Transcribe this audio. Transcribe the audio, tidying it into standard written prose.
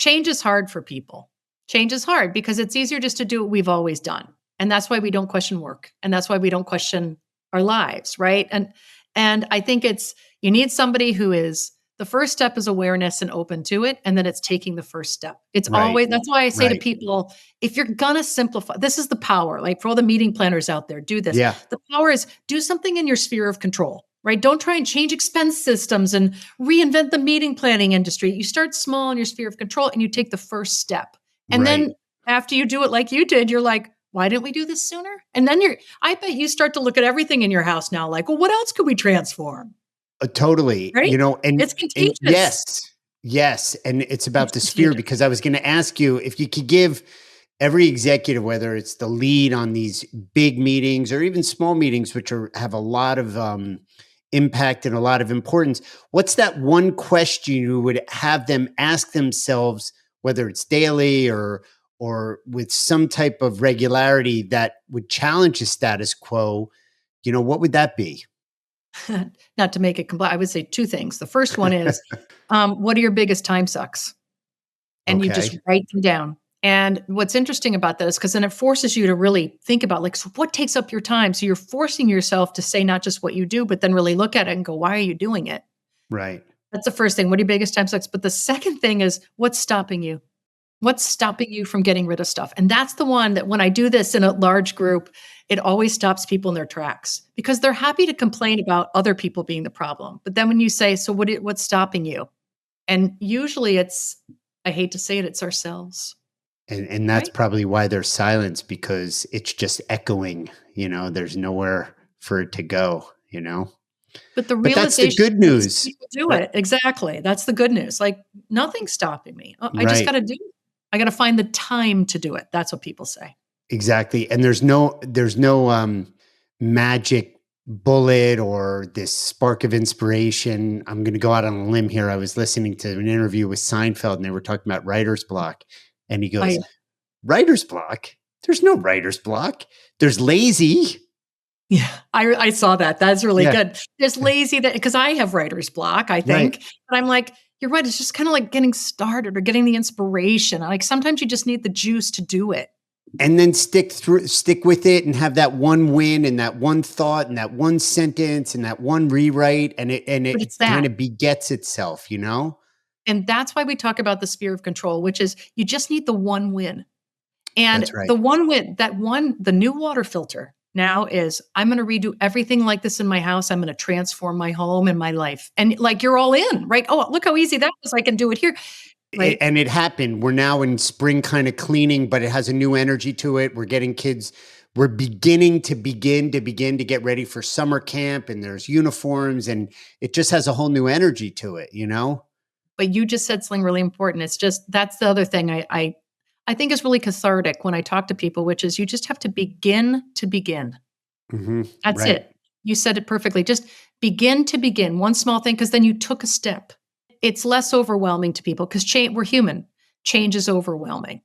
Change is hard for people. Change is hard because it's easier just to do what we've always done. And that's why we don't question work. And that's why we don't question our lives, right? And I think you need somebody who is the first step is awareness and open to it. And then it's taking the first step. It's Right. always, that's why I say to Right. people, if you're going to simplify, this is the power, like for all the meeting planners out there, do this. Yeah. The power is do something in your sphere of control, right? Don't try and change expense systems and reinvent the meeting planning industry. You start small in your sphere of control and you take the first step. And Right. then after you do it like you did, you're like, why didn't we do this sooner? And then I bet you start to look at everything in your house now, like, well, what else could we transform? Totally. Right? And It's and contagious. yes, and it's about the It's sphere contagious. because I was going to ask you if you could give every executive, whether it's the lead on these big meetings or even small meetings, which have a lot of impact and a lot of importance, what's that one question you would have them ask themselves, whether it's daily or with some type of regularity that would challenge the status quo? What would that be? Not to make it complex, I would say two things. The first one is, what are your biggest time sucks? And you just Okay. write them down. And what's interesting about that is because then it forces you to really think about like, so what takes up your time? So you're forcing yourself to say not just what you do, but then really look at it and go, why are you doing it? Right. That's the first thing. What are your biggest time sucks? But the second thing is, what's stopping you? What's stopping you from getting rid of stuff? And that's the one that when I do this in a large group, it always stops people in their tracks because they're happy to complain about other people being the problem. But then when you say, so what's stopping you? And usually I hate to say it, it's ourselves, And that's right? probably why there's silence because it's just echoing, there's nowhere for it to go, But the But that's the realization good that most news. people do Right. it. Exactly. That's the good news. Like nothing's stopping me. I just got Right. to do it. I got to find the time to do it. That's what people say. Exactly. And there's no magic bullet or this spark of inspiration. I'm going to go out on a limb here. I was listening to an interview with Seinfeld and they were talking about writer's block. And he goes, I writer's block? There's no writer's block. There's lazy. Yeah, I saw that. That's really Yeah. good. There's lazy that because I have writer's block, I Right. think. But I'm like, you're right. It's just kind of like getting started or getting the inspiration. Like sometimes you just need the juice to do it. And then stick with it and have that one win and that one thought and that one sentence and that one rewrite and it and But it it's that. kind of begets itself. And that's why we talk about the sphere of control, which is you just need the one win. And That's right. the one win, the new water filter now is I'm going to redo everything like this in my house. I'm going to transform my home and my life. And like you're all in, right? Oh, look how easy that was. I can do it here. Right. And it happened. We're now in spring kind of cleaning, but it has a new energy to it. We're getting kids. We're beginning to get ready for summer camp and there's uniforms and it just has a whole new energy to it. But you just said something really important. It's just that's the other thing I think is really cathartic when I talk to people, which is you just have to begin to begin. That's Right. it. You said it perfectly. Just begin to begin one small thing because then you took a step. It's less overwhelming to people because we're human. Change is overwhelming.